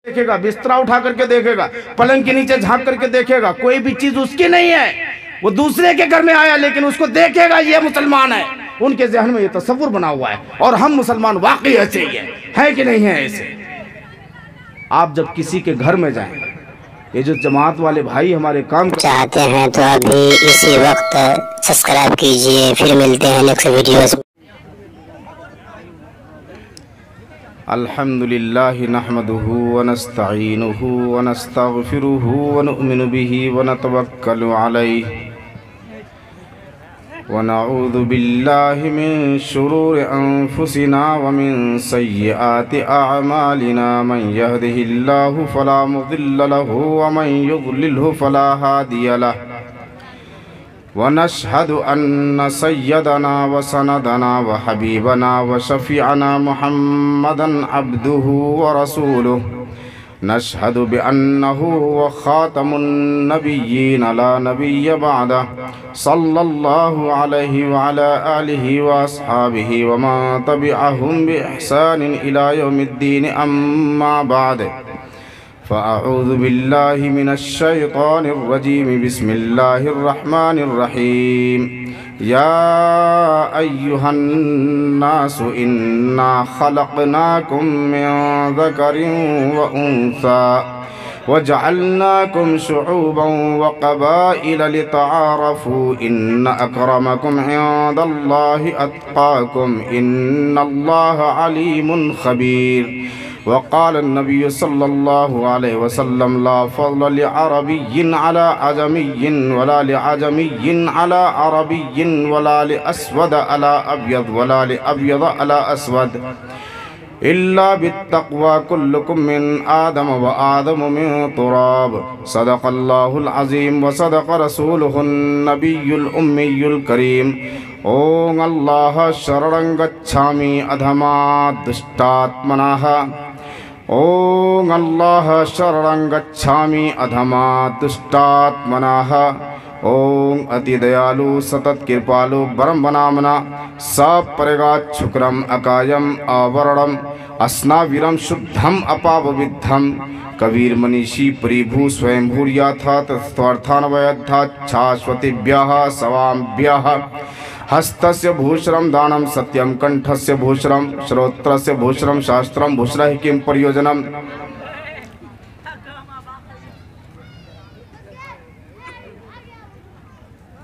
देखेगा, बिस्तरा उठा करके देखेगा, पलंग के नीचे झांक करके देखेगा, कोई भी चीज उसकी नहीं है, वो दूसरे के घर में आया लेकिन उसको देखेगा ये मुसलमान है। उनके जहन में ये तस्वुर बना हुआ है। और हम मुसलमान वाकई ऐसे ही है कि नहीं है ऐसे? आप जब किसी के घर में जाएं, ये जो जमात वाले भाई हमारे काम चाहते हैं तो अभी इसी वक्त सब्सक्राइब कीजिए। फिर मिलते हैं नेक्स्ट वीडियोस। अल्हम्दुलिल्लाहि नहमदुहु व नस्तईनुहु व नस्तगफिरुहु व नु'मिनु बिही व नतवक्कलु अलैहि व नऊज़ु बिल्लाहि मिन शुरूरि अनफुसिना व मिन सय्यिआति अअमालिना। मन यहदिहिल्लाहु फला मुदिल्ल लहु व मन युद्लिल्हु फला हादिय लहु। व नशहदु अन्न सय्यदना व सनदना व हबीबना व शफीअना मुहम्मदन अब्दुहु व रसूलुहु। नशहदु बिअन्नहु व खातमुन नबिय्यीन ला नबिय्य बअदहु। सल्लल्लाहु अलैहि व अला आलिहि व अस्हाबिहि व मन तबिअहुम बिइहसानिन इला यौमिद्दीन। अम्मा बाद फ़अऊज़ु बिल्लाहि मिनश शैतानिर रजीम। बिस्मिल्लाहिर रहमानिर रहीम। या अय्युहन नासु इन्ना खलक़नाकुम मिन ज़करिन व उन्सा व जअलनाकुम शुऊबन व क़बाइल लितआरफ़ू। इन्न अक्रमकुम इंदल्लाहि अत्क़ाकुम इन्नल्लाहा अलीमुन ख़बीर। वक़ाल नबी सल्लल्लाहु अलैहि वसल्लम ला फ़ज़्ल लिअरबिय्यिन अला अजमिय्यिन वला लिअजमिय्यिन अला अरबिय्यिन वला लिअस्वद अला अब्यद वला लिअब्यद अला अस्वद इल्ला बित्तक़वा। कुल्लुकुम मिन आदम व आदम मिन तुराब। सदक़ल्लाहुल अज़ीम व सदक़ रसूलुहुन नबियुल उम्मियुल करीम। ओम अल्लाह शरणं गच्छामि अधमात् दुष्टात्मनः। ओम अल्लाह शरणं गच्छामि अधमात् दुष्टात्मनः। ओम अति दयालु सतत कृपालु परम बनामना सपरिगात शुक्रम अकायम आवरणम अस्नावीरम शुद्धम अपावविद्धम। कबीर मनीषी परिभू स्वयंभूर्याथात स्वार्थान्वयद्धात् शाश्वतीभ्यः सवाम्भ्यः। हस्तस्य भूषणं दानं सत्यं कंठस्य भूषणं श्रोत्रस्य भूषणं शास्त्रं भूषणः किं प्रयोजनम्।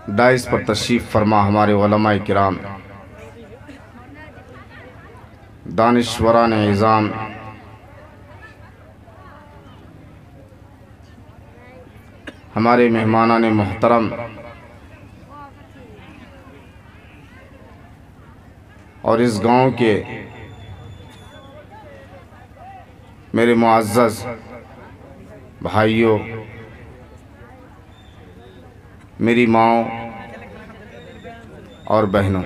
डाइस पर तशरीफ़ फरमा हमारे उलमाए किराम, दानिश्वरान इज़ाम, हमारे मेहमानान मोहतरम और इस गांव के मेरे मुअज़्ज़ज़ भाइयों, मेरी माँओं और बहनों,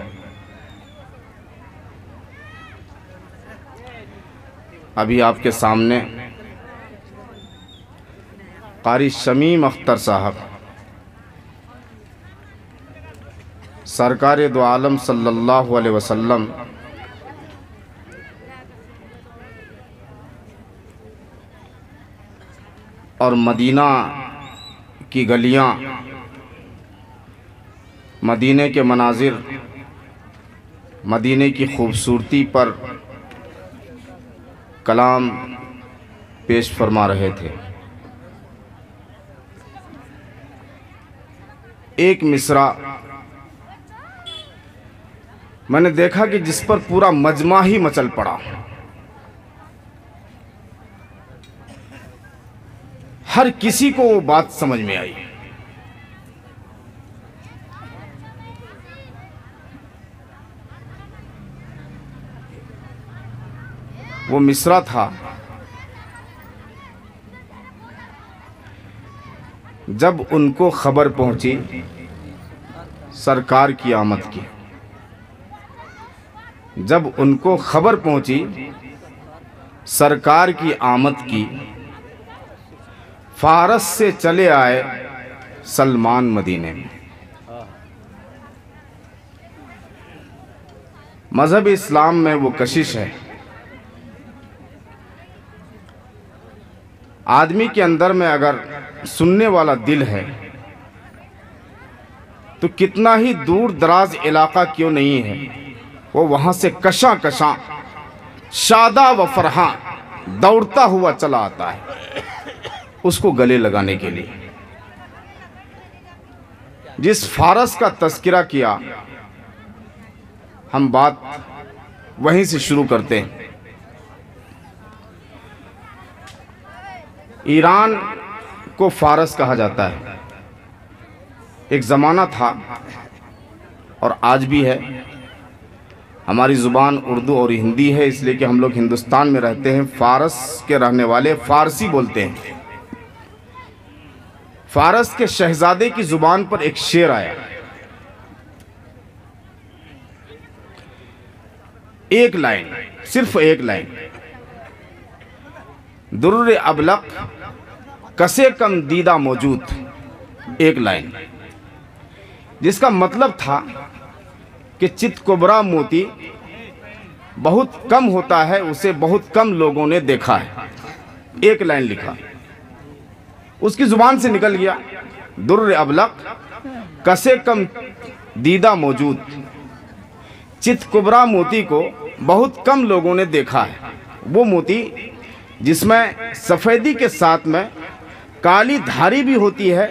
अभी आपके सामने क़ारी शमीम अख्तर साहब सरकार दो आलम सल्लल्लाहु अलैहि वसल्लम और मदीना की गलियां, मदीने के मनाजिर, मदीने की खूबसूरती पर कलाम पेश फरमा रहे थे। एक मिसरा मैंने देखा कि जिस पर पूरा मजमा ही मचल पड़ा। हर किसी को वो बात समझ में आई। वो मिसरा था, जब उनको खबर पहुंची सरकार की आमद की, जब उनको खबर पहुंची सरकार की आमद की, फारस से चले आए सलमान मदीने में। मज़हब इस्लाम में वो कशिश है आदमी के अंदर में अगर सुनने वाला दिल है तो कितना ही दूर दराज इलाका क्यों नहीं है, वो वहाँ से कशा कशा शादा व फरहा दौड़ता हुआ चला आता है उसको गले लगाने के लिए। जिस फारस का तस्करा किया, हम बात वहीं से शुरू करते हैं। ईरान को फारस कहा जाता है। एक ज़माना था और आज भी है। हमारी ज़ुबान उर्दू और हिंदी है, इसलिए कि हम लोग हिंदुस्तान में रहते हैं। फारस के रहने वाले फ़ारसी बोलते हैं। फारस के शहजादे की ज़ुबान पर एक शेर आया, एक लाइन, सिर्फ एक लाइन, दुर्र अबलक कसे कम दीदा मौजूद, एक लाइन, जिसका मतलब था कि चितकोबरा मोती बहुत कम होता है, उसे बहुत कम लोगों ने देखा है। एक लाइन लिखा, उसकी जुबान से निकल गया, दुर्र अबलक कसे कम दीदा मौजूद, चितकोबरा मोती को बहुत कम लोगों ने देखा है। वो मोती जिसमें सफ़ेदी के साथ में काली धारी भी होती है,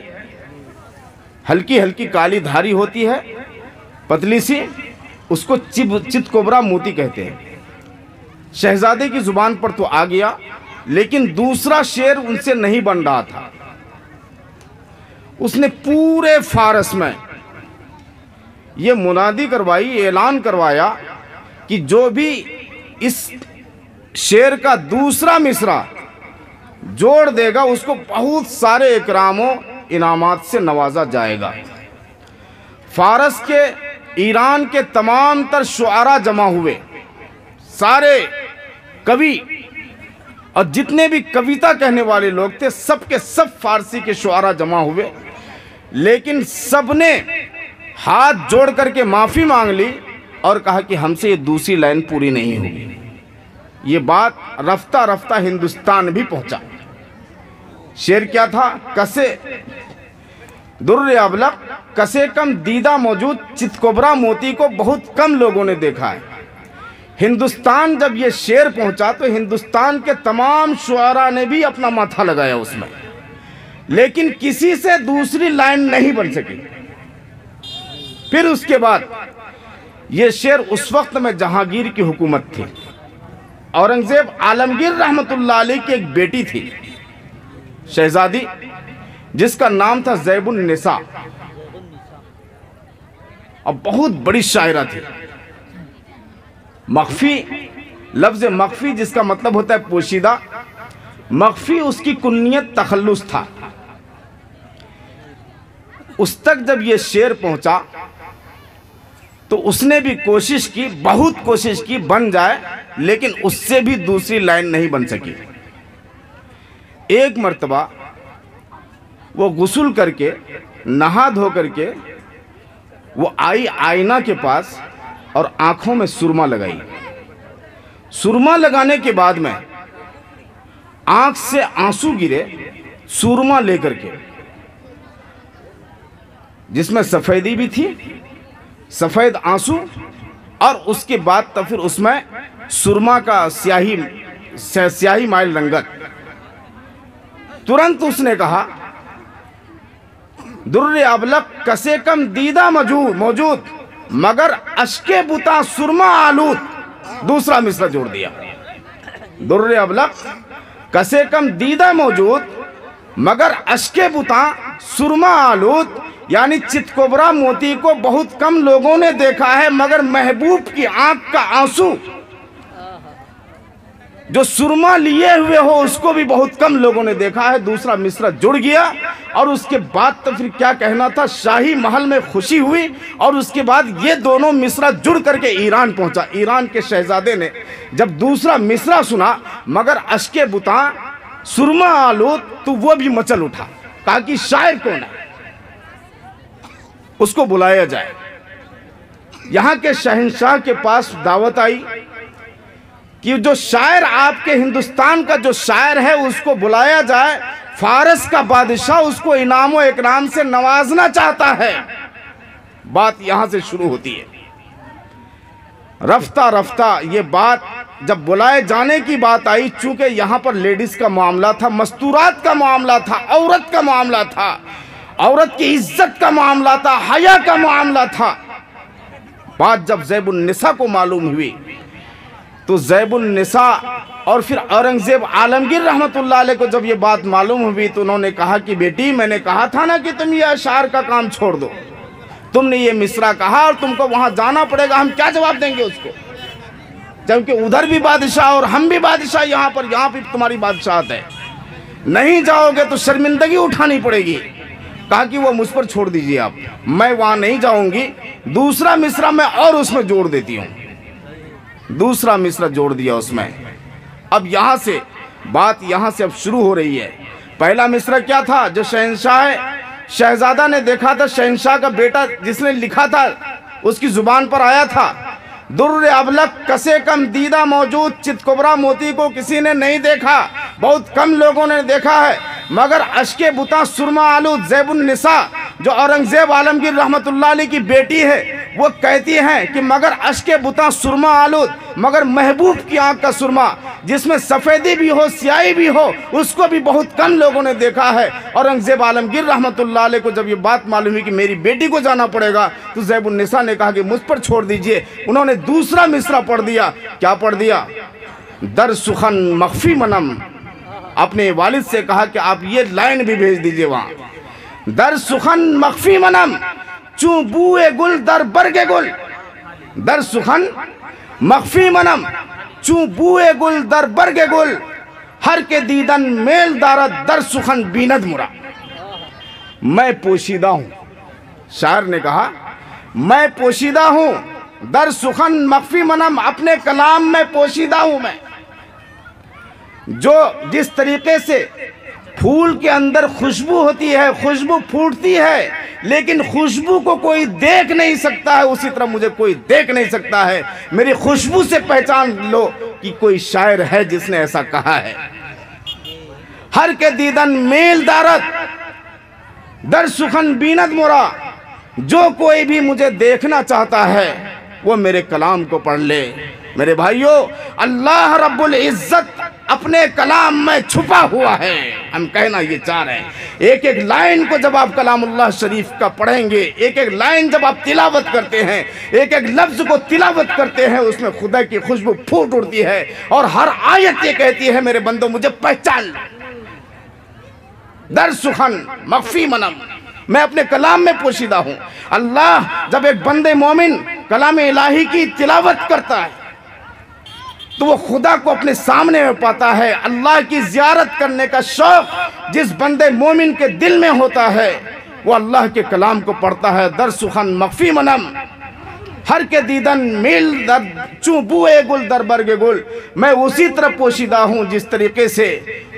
हल्की हल्की काली धारी होती है, पतली सी, उसको चितकोबरा मोती कहते हैं। शहजादे की ज़ुबान पर तो आ गया, लेकिन दूसरा शेर उनसे नहीं बन रहा था। उसने पूरे फारस में ये मुनादी करवाई, ऐलान करवाया कि जो भी इस शेर का दूसरा मिसरा जोड़ देगा उसको बहुत सारे इकरामों इनामात से नवाजा जाएगा। फारस के, ईरान के तमाम तर शुआरा जमा हुए, सारे कवि और जितने भी कविता कहने वाले लोग थे, सब के सब फारसी के शुआरा जमा हुए, लेकिन सबने हाथ जोड़ करके माफ़ी मांग ली और कहा कि हमसे ये दूसरी लाइन पूरी नहीं होगी। ये बात रफ्ता रफ्ता हिंदुस्तान भी पहुंचा। शेर क्या था? कसे दुर्र अबलक कसे कम दीदा मौजूद, चितकोबरा मोती को बहुत कम लोगों ने देखा है। हिंदुस्तान जब ये शेर पहुंचा तो हिंदुस्तान के तमाम शुआरा ने भी अपना माथा लगाया उसमें, लेकिन किसी से दूसरी लाइन नहीं बन सकी। फिर उसके बाद ये शेर, उस वक्त में जहांगीर की हुकूमत थी, औरंगजेब आलमगीर रहमतुल्लाह अलैह की एक बेटी थी शहजादी, जिसका नाम था ज़ैबुन निसा, और बहुत बड़ी शायरा थी। मख्फी, लफ्ज़ मख्फी जिसका मतलब होता है पोशीदा, मख्फी उसकी कुन्नियत तखल्लुस था। उस तक जब ये शेर पहुंचा तो उसने भी कोशिश की, बहुत कोशिश की बन जाए, लेकिन उससे भी दूसरी लाइन नहीं बन सकी। एक मर्तबा वो गुस्ल करके, नहा धो करके वो आई आईना के पास और आंखों में सुरमा लगाई। सुरमा लगाने के बाद में आंख से आंसू गिरे, सुरमा लेकर के, जिसमें सफ़ेदी भी थी, सफ़ेद आंसू, और उसके बाद तो फिर उसमें सुरमा का स्याही माइल रंगत। तुरंत उसने कहा, दुर्र अबलक कसे कम दीदा मौजूद मगर अश्के बुता सुरमा आलूद, दूसरा मिसरा जोड़ दिया। दुर्र अबलक कसे कम दीदा मौजूद मगर अश्के बुता सुरमा आलूद, यानी चितकोबरा मोती को बहुत कम लोगों ने देखा है, मगर महबूब की आंख का आंसू जो सुरमा लिए हुए हो उसको भी बहुत कम लोगों ने देखा है। दूसरा मिसरा जुड़ गया, और उसके बाद तो फिर क्या कहना था, शाही महल में खुशी हुई, और उसके बाद ये दोनों मिसरा जुड़ करके ईरान पहुंचा। ईरान के शहजादे ने जब दूसरा मिसरा सुना, मगर अश्के बुता सुरमा आलूद, तो वो भी मचल उठा, कहा कि शायर कौन है, उसको बुलाया जाए। यहाँ के शहंशाह के पास दावत आई कि जो शायर आपके हिंदुस्तान का जो शायर है उसको बुलाया जाए, फारस का बादशाह उसको इनाम व इकराम से नवाजना चाहता है। बात यहां से शुरू होती है। रफ्ता रफ्ता ये बात जब बुलाए जाने की बात आई, चूंकि यहां पर लेडीज का मामला था, मस्तूरात का मामला था, औरत का मामला था, औरत की इज्जत का मामला था, हया का मामला था। बात जब ज़ैबुन निसा को मालूम हुई तो ज़ैबुन निसा और फिर औरंगज़ेब आलमगीर रहमतुल्लाह अलैह को जब ये बात मालूम हुई तो उन्होंने कहा कि बेटी, मैंने कहा था ना कि तुम ये अशार का काम छोड़ दो, तुमने ये मिसरा कहा और तुमको वहां जाना पड़ेगा। हम क्या जवाब देंगे उसको, जबकि उधर भी बादशाह और हम भी बादशाह, यहाँ भी तुम्हारी बादशाहत है। नहीं जाओगे तो शर्मिंदगी उठानी पड़ेगी। कहा कि वो मुझ पर छोड़ दीजिए आप, मैं वहां नहीं जाऊंगी। दूसरा मिसरा मैं और उसमें जोड़ देती हूँ, दूसरा मिसरा जोड़ दिया उसमें। अब यहाँ से बात यहाँ से अब शुरू हो रही है। पहला मिसरा क्या था, जो शहजादा ने देखा था, शहंशाह का बेटा जिसने लिखा था उसकी जुबान पर आया था, दुर्र अबलक कसे कम दीदा मौजूद, चितकुबरा मोती को किसी ने नहीं देखा, बहुत कम लोगों ने देखा है, मगर अश्के बुता सुरमा आलूद ज़ैबुन निसा जो औरंगज़ेब आलमगीर रहमतुल्लाह अलैह की बेटी है, वो कहती हैं कि मगर अश्के बुता सुरमा आलूद, मगर महबूब की आंख का सुरमा जिसमें सफ़ेदी भी हो स्याही भी हो, उसको भी बहुत कम लोगों ने देखा है। औरंगज़ेब आलमगीर रहमतुल्लाह अलैह को जब ये बात मालूम हुई कि मेरी बेटी को जाना पड़ेगा तो ज़ैबुन निसा ने कहा कि मुझ पर छोड़ दीजिए। उन्होंने दूसरा मिसरा पढ़ दिया। क्या पढ़ दिया, दर सुखन मख्फी मनम, अपने वालिद से कहा कि आप ये लाइन भी भेज दीजिए वहाँ, दर सुखन मख्फी मनम चू बूए गुल दर बरगे गुल, दर सुखन मख्फी मनम चू बूए गुल दर बरगे गुल, हर के दीदन मेल दारत दर सुखन बीनद मुरा। मैं पोशीदा हूँ, शायर ने कहा मैं पोशीदा हूँ, दर सुखन मख्फी मनम, अपने कलाम में पोशीदा हूँ मैं। जो जिस तरीके से फूल के अंदर खुशबू होती है, खुशबू फूटती है लेकिन खुशबू को कोई देख नहीं सकता है, उसी तरह मुझे कोई देख नहीं सकता है। मेरी खुशबू से पहचान लो कि कोई शायर है जिसने ऐसा कहा है। हर के दीदन मेल दारत दर सुखन बीनत मोरा, जो कोई भी मुझे देखना चाहता है वो मेरे कलाम को पढ़ ले। मेरे भाइयों, अल्लाह रब्बुल इज्जत अपने कलाम में छुपा हुआ है। हम कहना ये चाह रहे हैं, एक एक लाइन को जब आप कलामुल्लाह शरीफ का पढ़ेंगे, एक एक लाइन जब आप तिलावत करते हैं, एक एक लफ्ज को तिलावत करते हैं, उसमें खुदा की खुशबू फूट उड़ती है और हर आयत ये कहती है मेरे बंदो मुझे पहचान लो। दर सुखन मख्फी मनम, मैं अपने कलाम में पोशीदा हूँ। अल्लाह जब एक बंदे मोमिन कलाम इलाही की तिलावत करता है तो वो खुदा को अपने सामने में पाता है। अल्लाह की ज़ियारत करने का शौक़ जिस बंदे मोमिन के दिल में होता है वो अल्लाह के कलाम को पढ़ता है। दर सुखन मख्फी मनम हर के दीदन मिल दर चू बुए गुल दर बरगे गुल, मैं उसी तरह पोशीदा हूँ जिस तरीके से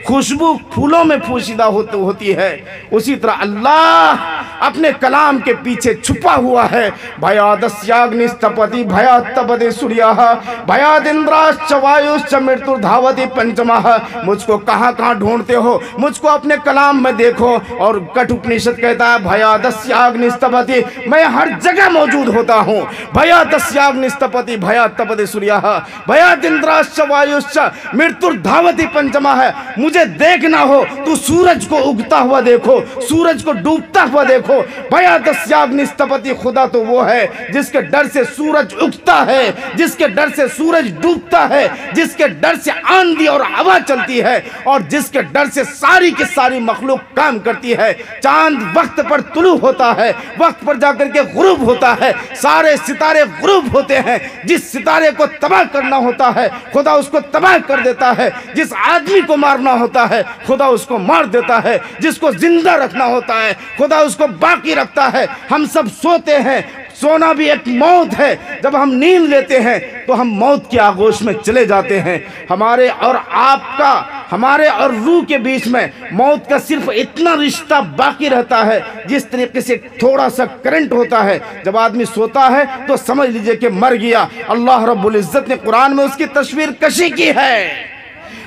खुशबू फूलों में पोशीदा होती है, उसी तरह अल्लाह अपने कलाम के पीछे छुपा हुआ है। भयादस्याग्निस्तपति भयात्तपदे सूर्यः भयादिन्द्राश्च वायुश्च मृत्युर्धावति पंचमः। मुझको कहाँ कहाँ ढूंढते हो, मुझको अपने कलाम में देखो। और कठोपनिषद कहता है भयादस्याग्निस्तपति, मैं हर जगह मौजूद होता हूँ। भयादस्याग्निस्तपति भयात्तपदे सूर्यः भयादिन्द्राश्च वायुश्च मृत्युर्धावति पंचमः। मुझे देखना हो तो सूरज को उगता हुआ देखो, सूरज को डूबता हुआ देखो। भयादस्याग्निस्तपति, खुदा तो वो है जिसके डर से सूरज उगता है, जिसके डर से सूरज डूबता है, जिसके डर से आंधी और हवा चलती है और जिसके डर से सारी की सारी मखलूक काम करती है। चांद वक्त पर तुलू होता है, वक्त पर जाकर के गुरूब होता है, सारे सितारे गुरूब होते हैं। जिस सितारे को तबाह करना होता है खुदा उसको तबाह कर देता है, जिस आदमी को मारना होता है खुदा उसको मार देता है, जिसको जिंदा रखना होता है खुदा उसको बाकी रखता है। हम सब सोते हैं, सोना भी एक मौत है। जब हम नींद लेते हैं तो हम मौत की आगोश में चले जाते हैं। हमारे और आपका, हमारे और रूह के बीच में मौत का सिर्फ इतना रिश्ता बाकी रहता है जिस तरीके से थोड़ा सा करंट होता है। जब आदमी सोता है तो समझ लीजिए कि मर गया। अल्लाह रब्बुल इज्जत ने कुरान में उसकी तस्वीर कशी की है,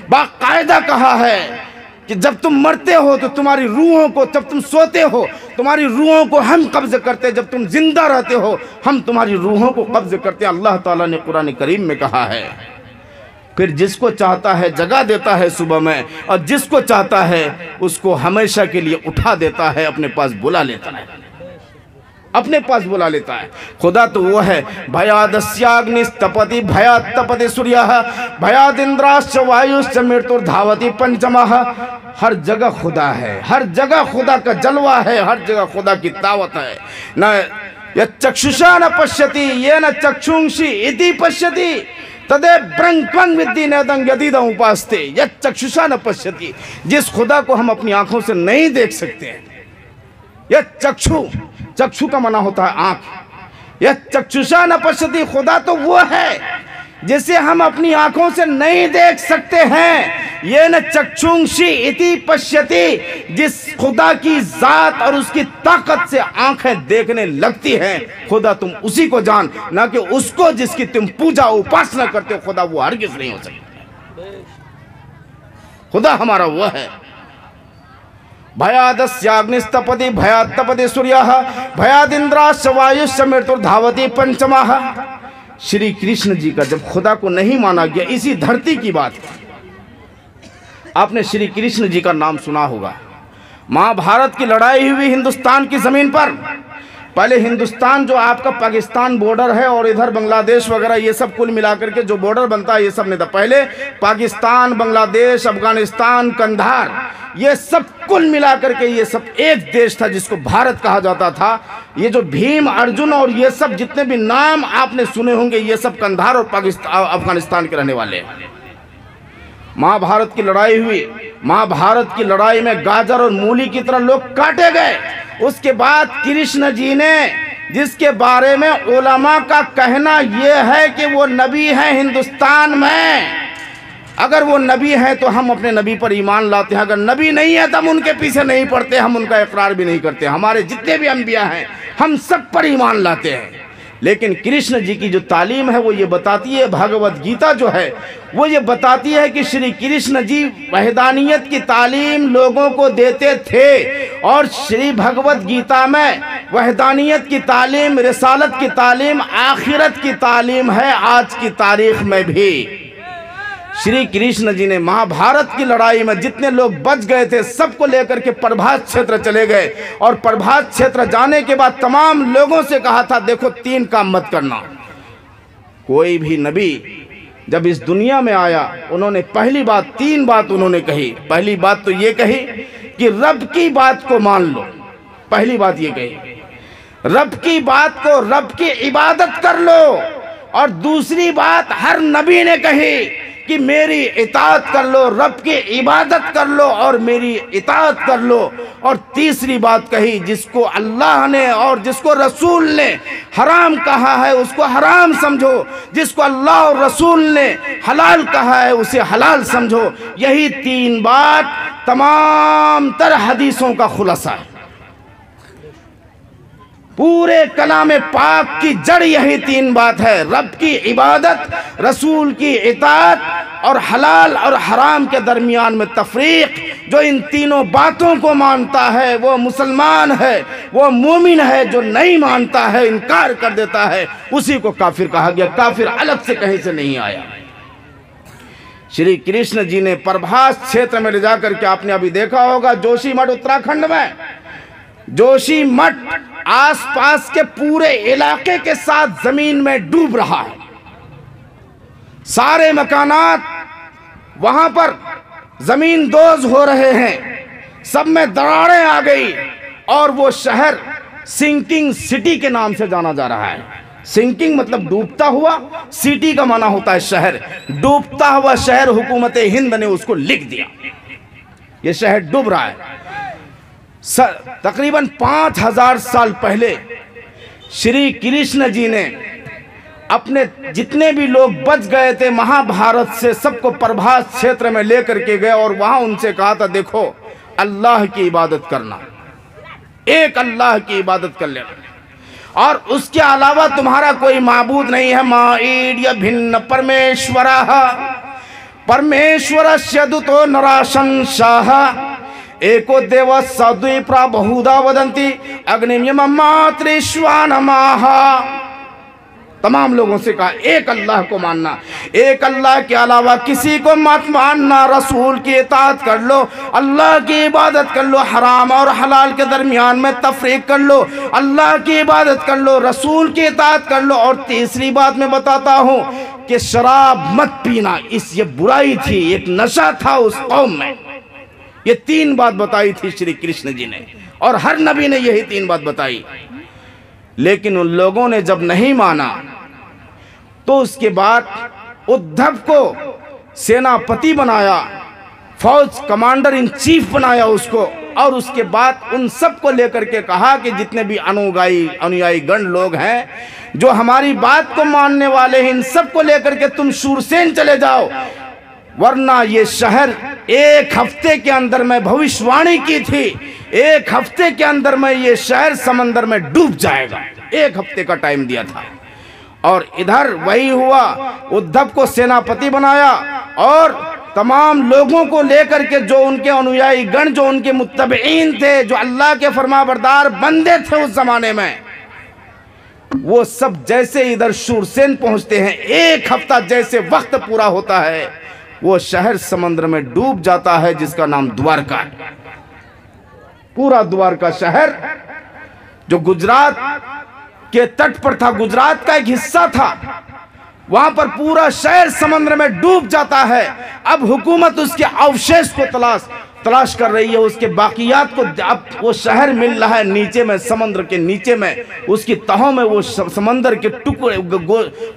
बाकायदा कहा है कि जब तुम मरते हो तो तुम्हारी रूहों को, जब तुम सोते हो तुम्हारी रूहों को हम कब्ज करते हैं, जब तुम जिंदा रहते हो हम तुम्हारी रूहों को कब्ज करते हैं। अल्लाह ताला ने कुरान करीम में कहा है। फिर जिसको चाहता है जगा देता है सुबह में, और जिसको चाहता है उसको हमेशा के लिए उठा देता है, अपने पास बुला लेता है, अपने पास बुला लेता है। खुदा तो वो है, भयादस्याग्निस्तपति भयात् तपति सूर्यः भयात् इंद्राश्च वायुश्च मृत्युर्धावति पंचमः। हर जगह खुदा है, हर जगह खुदा का जलवा है, हर जगह खुदा की तावत है। न यच्चक्षुषा न पश्यति येन चक्षुंषि इति पश्यति तदे ब्रंक्वं विद्धि नेदं यदिदं उपास्ते। यच्चक्षुषा न पश्यति, जिस खुदा को हम अपनी आंखों से नहीं देख सकते हैं। यह चक्षु, चक्षु का माना होता है आंख। यह चक्षुषा न पश्यति, खुदा तो वो है जिसे हम अपनी आंखों से नहीं देख सकते हैं। ये न चक्षुंषि इति पश्यति, जिस खुदा की जात और उसकी ताकत से आंखें देखने लगती हैं। खुदा तुम उसी को जान, ना कि उसको जिसकी तुम पूजा उपासना करते हो। खुदा वो हरगिज़ नहीं हो सकता। खुदा हमारा वो है। भयादस्याग्निस्तपति भयात् तपति सूर्यः भयादिंद्राश्च वायुश्च मृत्युर्धावति पंचमः। श्री कृष्ण जी का जब खुदा को नहीं माना गया, इसी धरती की बात, आपने श्री कृष्ण जी का नाम सुना होगा। महाभारत की लड़ाई हुई हिंदुस्तान की जमीन पर। पहले हिंदुस्तान जो आपका पाकिस्तान बॉर्डर है और इधर बांग्लादेश वगैरह ये सब कुल मिलाकर के जो बॉर्डर बनता है, ये सब नहीं था। पहले पाकिस्तान, बांग्लादेश, अफगानिस्तान, कंधार, ये सब कुल मिलाकर के ये सब एक देश था जिसको भारत कहा जाता था। ये जो भीम, अर्जुन और ये सब जितने भी नाम आपने सुने होंगे, ये सब कंधार और पाकिस्तान, अफगानिस्तान के रहने वाले हैं। महाभारत की लड़ाई हुई। महाभारत की लड़ाई में गाजर और मूली की तरह लोग काटे गए। उसके बाद कृष्ण जी ने, जिसके बारे में उलमा का कहना यह है कि वो नबी है हिंदुस्तान में, अगर वो नबी है तो हम अपने नबी पर ईमान लाते हैं, अगर नबी नहीं है तो हम उनके पीछे नहीं पड़ते, हम उनका इकरार भी नहीं करते। हमारे जितने भी अंबिया हैं हम सब पर ईमान लाते हैं। लेकिन कृष्ण जी की जो तालीम है वो ये बताती है, भगवत गीता जो है वो ये बताती है कि श्री कृष्ण जी वहदानियत की तालीम लोगों को देते थे। और श्री भगवत गीता में वहदानियत की तालीम, रिसालत की तालीम, आखिरत की तालीम है आज की तारीख में भी। श्री कृष्ण जी ने महाभारत की लड़ाई में जितने लोग बच गए थे सबको लेकर के प्रभास क्षेत्र चले गए, और प्रभास क्षेत्र जाने के बाद तमाम लोगों से कहा था, देखो 3 काम मत करना। कोई भी नबी जब इस दुनिया में आया, उन्होंने पहली बात 3 बात उन्होंने कही। पहली बात तो ये कही कि रब की बात को मान लो। पहली बात ये कही, रब की बात को, रब की इबादत कर लो। और दूसरी बात हर नबी ने कही कि मेरी इताअत कर लो, रब की इबादत कर लो और मेरी इताअत कर लो। और तीसरी बात कही, जिसको अल्लाह ने और जिसको रसूल ने हराम कहा है उसको हराम समझो, जिसको अल्लाह और रसूल ने हलाल कहा है उसे हलाल समझो। यही 3 बात तमाम तर हदीसों का खुलासा है। पूरे कलाम पाक की जड़ यही 3 बात है, रब की इबादत, रसूल की इताअत और हलाल और हराम के दरमियान में तफरीक। जो इन तीनों बातों को मानता है वो मुसलमान है, वो मोमिन है। जो नहीं मानता है, इनकार कर देता है, उसी को काफिर कहा गया। काफिर अलग से कहीं से नहीं आया। श्री कृष्ण जी ने प्रभास क्षेत्र में ले जाकर के, आपने अभी देखा होगा जोशीमठ उत्तराखंड में, जोशीमठ आसपास के पूरे इलाके के साथ जमीन में डूब रहा है। सारे मकानात वहां पर जमीन दोज हो रहे हैं, सब में दरारें आ गई और वो शहर सिंकिंग सिटी के नाम से जाना जा रहा है। सिंकिंग मतलब डूबता हुआ, सिटी का माना होता है शहर। डूबता हुआ शहर हुकूमत हिंद ने उसको लिख दिया, ये शहर डूब रहा है। तकरीबन 5000 साल पहले श्री कृष्ण जी ने अपने जितने भी लोग बच गए थे महाभारत से सबको प्रभास क्षेत्र में लेकर के गए और वहां उनसे कहा था, देखो अल्लाह की इबादत करना, एक अल्लाह की इबादत कर लेना और उसके अलावा तुम्हारा कोई माबूद नहीं है। माईड्य भिन्न परमेश्वरः परमेश्वरस्य दूतो नराशंसाः एको देव सद्विप्रा बहुधा वदन्ति अग्निम मातृश्वानमाः। तमाम लोगों से कहा एक अल्लाह को मानना, एक अल्लाह के अलावा किसी को मत मानना, रसूल की इताअत कर लो, अल्लाह की इबादत कर लो, हराम और हलाल के दरमियान में तफरीक कर लो, अल्लाह की इबादत कर लो, रसूल की इताअत कर लो। और तीसरी बात मैं बताता हूँ कि शराब मत पीना, ये बुराई थी, एक नशा था उस कौम में। ये 3 बात बताई थी श्री कृष्ण जी ने और हर नबी ने यही 3 बात बताई। लेकिन उन लोगों ने जब नहीं माना तो उसके बाद उद्धव को सेनापति बनाया, फौज कमांडर इन चीफ बनाया उसको, और उसके बाद उन सब को लेकर के कहा कि जितने भी अनुयायी गण लोग हैं जो हमारी बात को मानने वाले हैं, इन सब को लेकर के तुम शूरसेन चले जाओ, वरना ये शहर 1 हफ्ते के अंदर मैं भविष्यवाणी की थी, 1 हफ्ते के अंदर में ये शहर समंदर में डूब जाएगा। 1 हफ्ते का टाइम दिया था और इधर वही हुआ, उद्धव को सेनापति बनाया और तमाम लोगों को लेकर के जो उनके अनुयायी गण, जो उनके मुत्तबईन थे, जो अल्लाह के फरमाबरदार बंदे थे उस जमाने में, वो सब जैसे इधर शूरसेन पहुंचते हैं, 1 हफ्ता जैसे वक्त पूरा होता है, वो शहर समुद्र में डूब जाता है जिसका नाम द्वारका है। पूरा द्वारका शहर जो गुजरात के तट पर था, गुजरात का एक हिस्सा था, वहां पर पूरा शहर समुद्र में डूब जाता है। अब हुकूमत उसके अवशेष को तलाश कर रही है, उसके बाकियात को। अब वो शहर मिल रहा है नीचे में, समुद्र के नीचे में, उसकी तहों में वो समंदर के टुकड़े,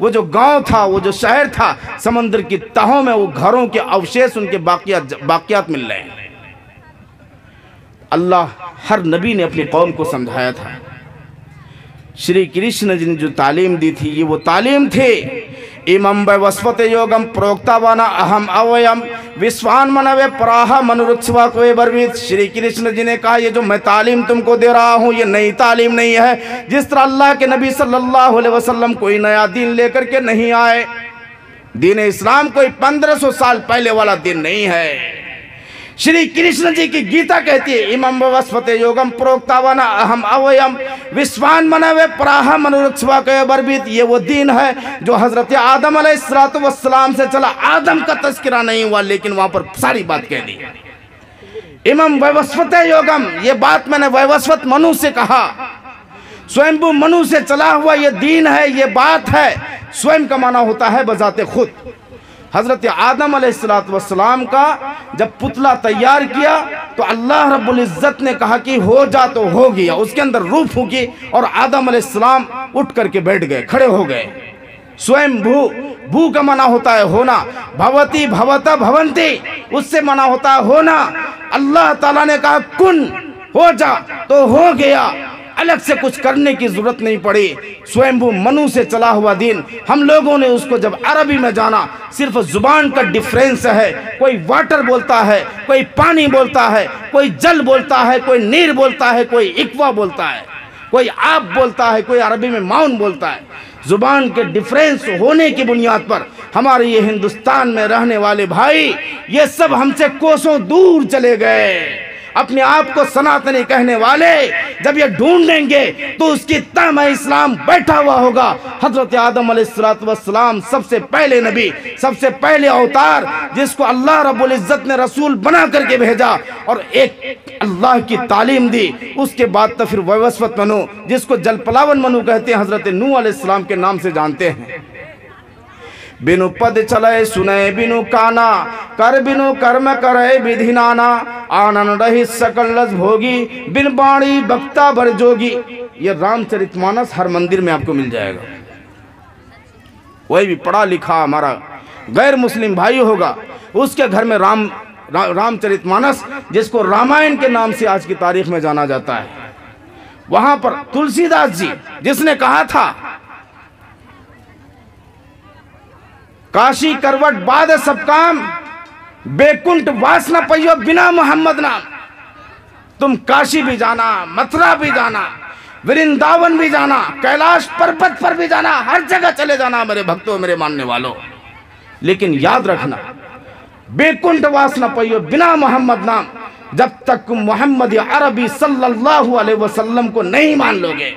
वो जो गांव था, वो जो शहर था, समंदर की तहों में वो घरों के अवशेष, उनके बाकियात मिल रहे हैं। अल्लाह हर नबी ने अपनी कौम को समझाया था। श्री कृष्ण जी ने जो तालीम दी थी, ये वो तालीम थी, इमं वैवस्वत योगम प्रोक्तावाना अहम अवयम विश्वान मनवे पराह मनुरुत्सवा कोई बर्वित। श्री कृष्ण जी ने कहा, ये जो मैं तालीम तुमको दे रहा हूँ ये नई तालीम नहीं है। जिस तरह अल्लाह के नबी सल्लल्लाहु अलैहि वसल्लम कोई नया दीन लेकर के नहीं आए, दीन इस्लाम कोई 1500 साल पहले वाला दीन नहीं है। श्री कृष्ण जी की गीता कहती है, इमं वस्वते योगम प्रोक्तावाना अहम अवयम विश्वान मनवे पराह मनुरुत्सवा के बर्बित। ये वो दीन है जो हजरत आदम अलैहिस्सलातु वस्सलाम से चला। आदम का तस्करा नहीं हुआ, लेकिन वहां पर सारी बात कह दी। इमं वैवस्वते योगम, ये बात मैंने वैवस्वत मनु से कहा, स्वयंभू मनु से चला हुआ ये दीन है, ये बात है। स्वयं का माना होता है बजाते खुद। हजरत आदम अलैहिस्सलाम का जब पुतला तैयार किया तो अल्लाह रब्बुल इज्जत ने कहा कि हो जा, तो हो गया। उसके अंदर रूह फूकी और आदम अलैहिस्सलाम उठ करके बैठ गए, खड़े हो गए। स्वयं भू का माना होता है होना, भवती भवता भवंती, उससे माना होता है होना। अल्लाह ताला ने कहा कुन, हो जा, तो हो गया। अलग से कुछ करने की जरूरत नहीं पड़ी। स्वयंभू मनु से चला हुआ दीन, हम लोगों ने उसको जब अरबी में जाना, सिर्फ जुबान का डिफरेंस है। कोई वाटर बोलता है, कोई पानी बोलता है, कोई जल बोलता है, कोई नीर बोलता है, कोई इक्वा बोलता है, कोई आप बोलता है, कोई अरबी में माउन बोलता है। जुबान के डिफरेंस होने की बुनियाद पर हमारे ये हिंदुस्तान में रहने वाले भाई, ये सब हमसे कोसों दूर चले गए। अपने आप को सनातनी कहने वाले जब ये ढूंढेंगे तो उसकी तह में इस्लाम बैठा हुआ होगा। हजरत आदम अलैहिस्सलाम सबसे पहले नबी, सबसे पहले अवतार, जिसको अल्लाह रब्बुल इज्जत ने रसूल बना करके भेजा और एक अल्लाह की तालीम दी। उसके बाद तो फिर वैवस्वत मनु, जिसको जलपलावन मनु कहते हैं, हजरत नूह अलैहिस्सलाम के नाम से जानते हैं। बिनु पद चले सुने बिनु काना, कर बिनु कर्म करे विधि नाना, आनंद रहित सकल रस भोगी, बिन बाणी बक्ता भर जोगी। ये रामचरितमानस हर मंदिर में आपको मिल जाएगा। कोई भी पढ़ा लिखा हमारा गैर मुस्लिम भाई होगा, उसके घर में राम रामचरितमानस, जिसको रामायण के नाम से आज की तारीख में जाना जाता है, वहां पर तुलसीदास जी जिसने कहा था काशी करवट बाद सब काम, बेकुंठ वास न पइयो बिना मोहम्मद नाम। तुम काशी भी जाना, मथुरा भी जाना, वृंदावन भी जाना, कैलाश पर्वत पर भी जाना, हर जगह चले जाना मेरे भक्तों, मेरे मानने वालों, लेकिन याद रखना बेकुंठ वास न पइयो बिना मोहम्मद नाम। जब तक मोहम्मद अरबी सल्लल्लाहु अलैहि वसल्लम को नहीं मान लोगे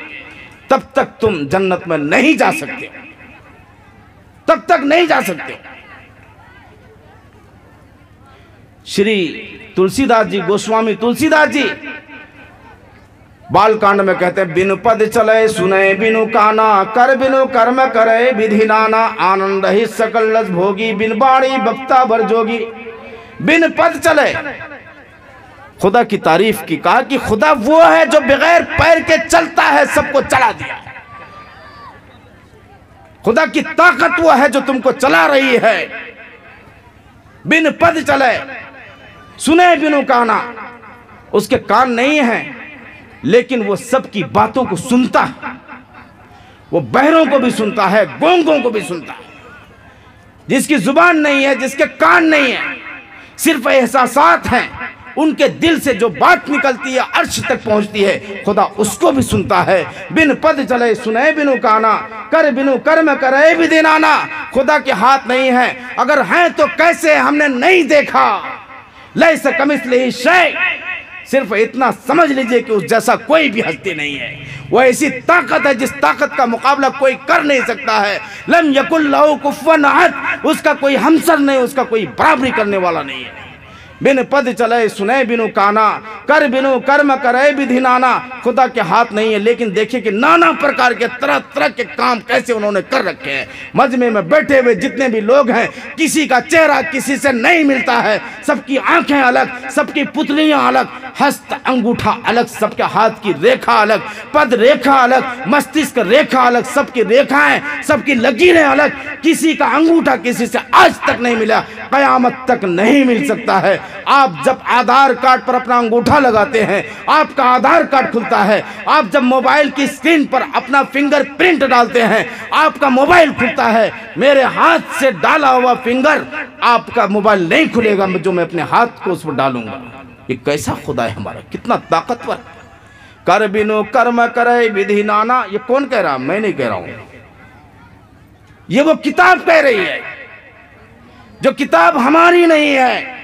तब तक तुम जन्नत में नहीं जा सकते, तब तक नहीं जा सकते। श्री तुलसीदास जी, गोस्वामी तुलसीदास जी बालकांड में कहते हैं, बिनु पद चले सुने बिनु काना, कर बिनु कर्म करे विधि नाना, आनंद ही सकल रस भोगी, बिन बाणी बक्ता भर जोगी। बिन पद चले, खुदा की तारीफ की, कहा कि खुदा वो है जो बगैर पैर के चलता है, सबको चला दिया। खुदा की ताकत वो है जो तुमको चला रही है। बिन पद चले सुने बिनु काना, उसके कान नहीं हैं लेकिन वो सबकी बातों को सुनता है, वो बहरों को भी सुनता है, गूंगों को भी सुनता है। जिसकी जुबान नहीं है, जिसके कान नहीं है, सिर्फ एहसासात हैं, उनके दिल से जो बात निकलती है अर्श तक पहुंचती है, खुदा उसको भी सुनता है। बिन पद चले सुने बिनु काना, कर बिनु कर्म करे विधि नाना। खुदा के हाथ नहीं है, अगर हैं तो कैसे हमने नहीं देखा। लैस कमिस्लिही शै, सिर्फ इतना समझ लीजिए कि उस जैसा कोई भी हस्ती नहीं है। वो ऐसी ताकत है जिस ताकत का मुकाबला कोई कर नहीं सकता है। लम यकुल लहू कुफुवन अहद, उसका कोई हमसर नहीं, उसका कोई बराबरी करने वाला नहीं है। बिन पद चले सुने बिनु काना, कर बिनु कर्म करे विधि नाना। खुदा के हाथ नहीं है, लेकिन देखिए कि नाना प्रकार के तरह तरह के काम कैसे उन्होंने कर रखे हैं। मजमे में बैठे हुए जितने भी लोग हैं, किसी का चेहरा किसी से नहीं मिलता है, सबकी आंखें अलग, सबकी पुतलियां अलग, हस्त अंगूठा अलग, सबके हाथ की रेखा अलग, पद रेखा अलग, मस्तिष्क रेखा अलग, सबकी रेखाएं, सबकी लकीरें अलग। किसी का अंगूठा किसी से आज तक नहीं मिला, कयामत तक नहीं मिल सकता है। आप जब आधार कार्ड पर अपना अंगूठा लगाते हैं, आपका आधार कार्ड खुलता है। आप जब मोबाइल की स्क्रीन पर अपना फिंगरप्रिंट डालते हैं, आपका मोबाइल खुलता है। मेरे हाथ से डाला हुआ फिंगर, आपका मोबाइल नहीं खुलेगा जो मैं अपने हाथ को उस पर डालूंगा। ये कैसा खुदा है हमारा, कितना ताकतवर। कर बिनु कर्म करे विधि नाना, ये कौन कह रहा, मैं नहीं कह रहा हूं, ये वो किताब कह रही है। जो किताब हमारी नहीं है,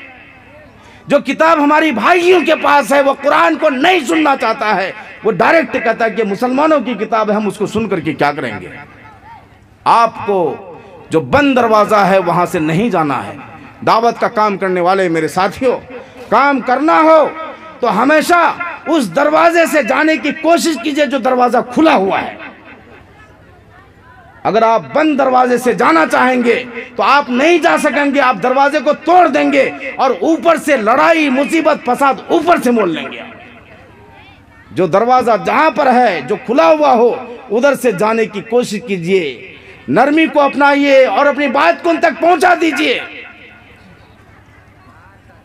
जो किताब हमारी भाइयों के पास है, वो कुरान को नहीं सुनना चाहता है। वो डायरेक्ट कहता है कि मुसलमानों की किताब है, हम उसको सुन करके क्या करेंगे। आपको जो बंद दरवाजा है वहां से नहीं जाना है। दावत का काम करने वाले मेरे साथियों, काम करना हो तो हमेशा उस दरवाजे से जाने की कोशिश कीजिए जो दरवाजा खुला हुआ है। अगर आप बंद दरवाजे से जाना चाहेंगे तो आप नहीं जा सकेंगे, आप दरवाजे को तोड़ देंगे और ऊपर से लड़ाई मुसीबत फसाद ऊपर से मोल लेंगे। जो दरवाजा जहां पर है, जो खुला हुआ हो, उधर से जाने की कोशिश कीजिए। नरमी को अपनाइए और अपनी बात को उन तक पहुंचा दीजिए।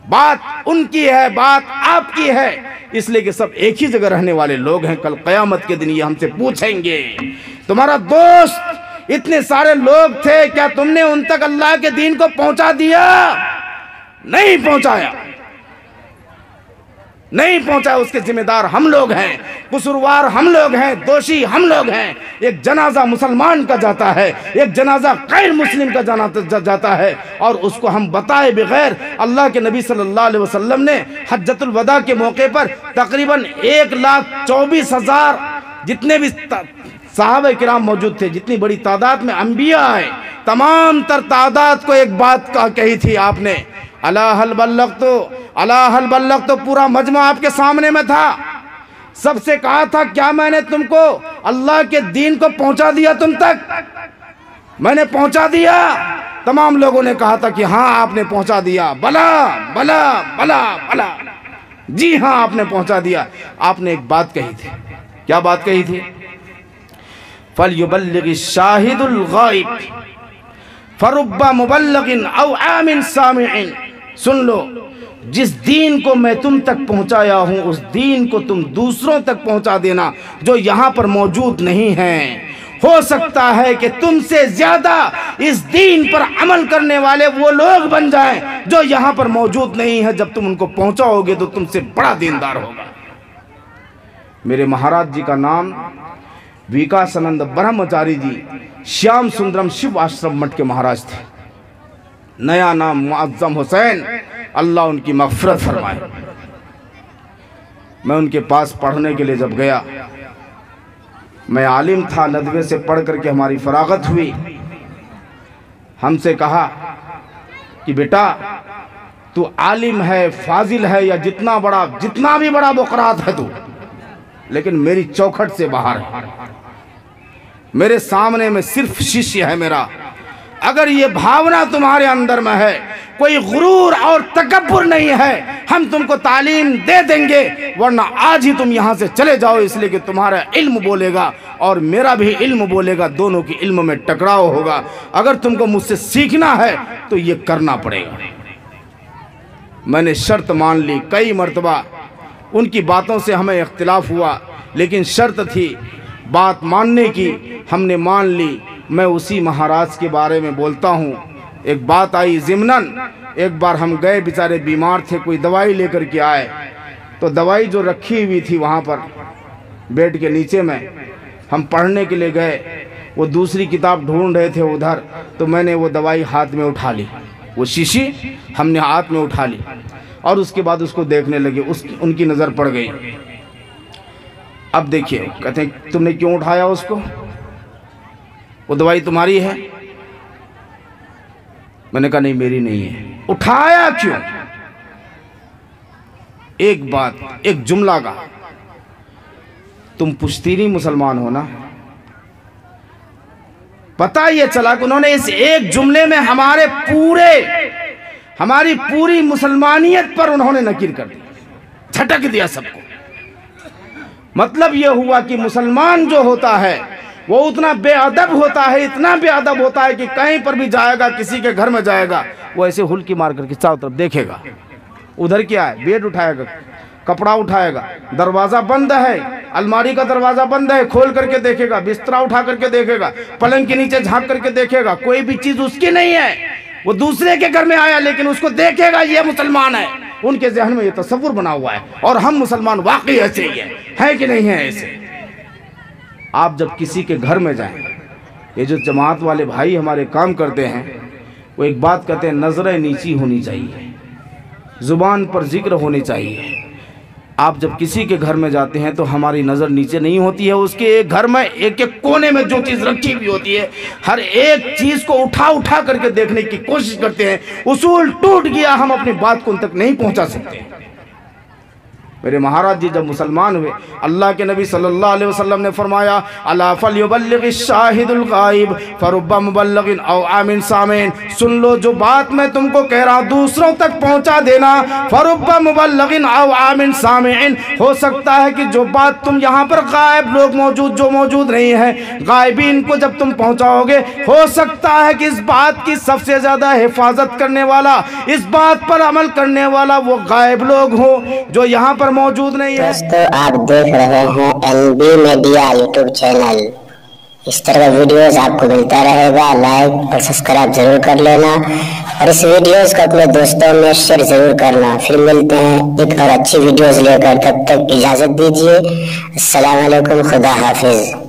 बात उनकी है, बात आपकी है, इसलिए कि सब एक ही जगह रहने वाले लोग हैं। कल कयामत के दिन ये हमसे पूछेंगे, तुम्हारा दोस्त इतने सारे लोग थे, क्या तुमने उन तक अल्लाह के दीन को पहुंचा दिया? नहीं पहुंचाया, नहीं पहुंचाया। उसके जिम्मेदार हम लोग हैं, कसूरवार हम लोग हैं, दोषी हम लोग हैं। एक जनाजा मुसलमान का जाता है, एक जनाजा गैर मुस्लिम का जाता है, और उसको हम बताए बगैर अल्लाह के नबी सल्लल्लाहु अलैहि वसल्लम ने हज्जतुल वदा के मौके पर तकरीबन 1,24,000 जितने भी सहाबा किराम मौजूद थे, जितनी बड़ी तादाद में अंबिया है, तमाम तर तादाद को एक बात कही थी आपने, अला हल बल्लग तो, अला हल बल्लग तो। पूरा मजमा आपके सामने में था। सबसे कहा था, क्या मैंने तुमको अल्लाह के दीन को पहुंचा दिया तुम तक? मैंने पहुंचा दिया। तमाम लोगों ने कहा था कि हाँ आपने पहुंचा दिया। बला बला बला बला, जी हाँ आपने पहुंचा दिया। आपने एक बात कही थी, क्या बात कही थी? फलयुबल्लिग शाहिदुल गाइब फरुब्बा मुबल्लिगिन औ आमिन सामिइन। सुन लो, जिस दीन को मैं तुम तक पहुंचाया हूं उस दीन को तुम दूसरों तक पहुंचा देना जो यहां पर मौजूद नहीं है। हो सकता है कि तुमसे ज्यादा इस दीन पर अमल करने वाले वो लोग बन जाएं जो यहां पर मौजूद नहीं है। जब तुम उनको पहुंचाओगे तो तुमसे बड़ा दीनदार होगा। मेरे महाराज जी का नाम विकासानंद ब्रह्मचारी जी श्याम सुंदरम शिव आश्रम मठ के महाराज थे। नया नाम मुअज्जम हुसैन, अल्लाह उनकी मग़फ़िरत फरमाए। मैं उनके पास पढ़ने के लिए जब गया, मैं आलिम था, नदवे से पढ़ करके हमारी फरागत हुई। हमसे कहा कि बेटा तू आलिम है, फाजिल है, या जितना भी बड़ा बुकरात है तू, लेकिन मेरी चौखट से बाहर है। मेरे सामने में सिर्फ शिष्य है मेरा। अगर ये भावना तुम्हारे अंदर में है, कोई गुरूर और तकब्बुर नहीं है, हम तुमको तालीम दे देंगे, वरना आज ही तुम यहाँ से चले जाओ, इसलिए कि तुम्हारा इल्म बोलेगा और मेरा भी इल्म बोलेगा, दोनों की इल्म में टकराव होगा। अगर तुमको मुझसे सीखना है तो ये करना पड़ेगा। मैंने शर्त मान ली। कई मर्तबा उनकी बातों से हमें इख्तिलाफ हुआ, लेकिन शर्त थी बात मानने की, हमने मान ली। मैं उसी महाराज के बारे में बोलता हूँ। एक बात आई ज़िमनन, एक बार हम गए, बेचारे बीमार थे, कोई दवाई लेकर के आए, तो दवाई जो रखी हुई थी वहाँ पर बेड के नीचे में, हम पढ़ने के लिए गए, वो दूसरी किताब ढूंढ रहे थे उधर, तो मैंने वो दवाई हाथ में उठा ली, वो शीशी हमने हाथ में उठा ली और उसके बाद उसको देखने लगे। उनकी नज़र पड़ गई। अब देखिए, कहते हैं तुमने क्यों उठाया उसको, वो दवाई तुम्हारी है? मैंने कहा नहीं, मेरी नहीं है। उठाया क्यों? एक बात, एक जुमला का, तुम पुश्तीनी मुसलमान हो ना। पता ये चला कि उन्होंने इस एक जुमले में हमारी पूरी मुसलमानियत पर उन्होंने नकीर कर दी, झटक दिया सबको। मतलब यह हुआ कि मुसलमान जो होता है वो उतना बेअदब होता है, इतना बेअदब होता है कि कहीं पर भी जाएगा, किसी के घर में जाएगा, वो ऐसे हुल्की मार करके चारों तरफ देखेगा, उधर क्या है, बेड उठाएगा, कपड़ा उठाएगा, दरवाज़ा बंद है, अलमारी का दरवाज़ा बंद है, खोल करके देखेगा, बिस्तरा उठा करके देखेगा, पलंग के नीचे झांक करके देखेगा, कोई भी चीज़ उसकी नहीं है। वो दूसरे के घर में आया लेकिन उसको देखेगा, ये मुसलमान है। उनके जहन में ये तसव्वुर बना हुआ है। और हम मुसलमान वाकई ऐसे ही है कि नहीं है ऐसे? आप जब किसी के घर में जाएं, ये जो जमात वाले भाई हमारे काम करते हैं, वो एक बात कहते हैं, नज़रें नीची होनी चाहिए, ज़ुबान पर जिक्र होनी चाहिए। आप जब किसी के घर में जाते हैं तो हमारी नज़र नीचे नहीं होती है, उसके एक घर में एक एक कोने में जो चीज़ रखी हुई होती है, हर एक चीज़ को उठा करके देखने की कोशिश करते हैं। उसूल टूट गया, हम अपनी बात को उन तक नहीं पहुंचा सकते। मेरे महाराज जी जब मुसलमान हुए, अल्लाह के नबी सल्लल्लाहु अलैहि वसल्लम ने फरमाया, अला फलयुबल्लिगिश शाहिदुल गायब फरुब्बा मुबल्लिगिन औ आमिन सामिन। सुन लो, जो बात मैं तुमको कह रहा हूँ दूसरों तक पहुँचा देना। फरुब्बा मुबल्लिगिन औ आमिन सामिन, हो सकता है कि जो बात तुम यहाँ पर गायब लोग जो मौजूद नहीं है, गायबीन को जब तुम पहुँचाओगे, हो सकता है कि इस बात की सबसे ज़्यादा हिफाजत करने वाला, इस बात पर अमल करने वाला वो गायब लोग हो जो यहाँ पर मौजूद नहीं है। दोस्तों, आप देख रहे हैं एनबी मीडिया यूट्यूब चैनल। इस तरह का वीडियोस आपको मिलता रहेगा। लाइक और सब्सक्राइब जरूर कर लेना और इस वीडियोस को अपने दोस्तों में शेयर जरूर करना। फिर मिलते हैं एक और अच्छी वीडियोस लेकर, तब तक इजाजत दीजिए। अस्सलाम वालेकुम, खुदा हाफिज।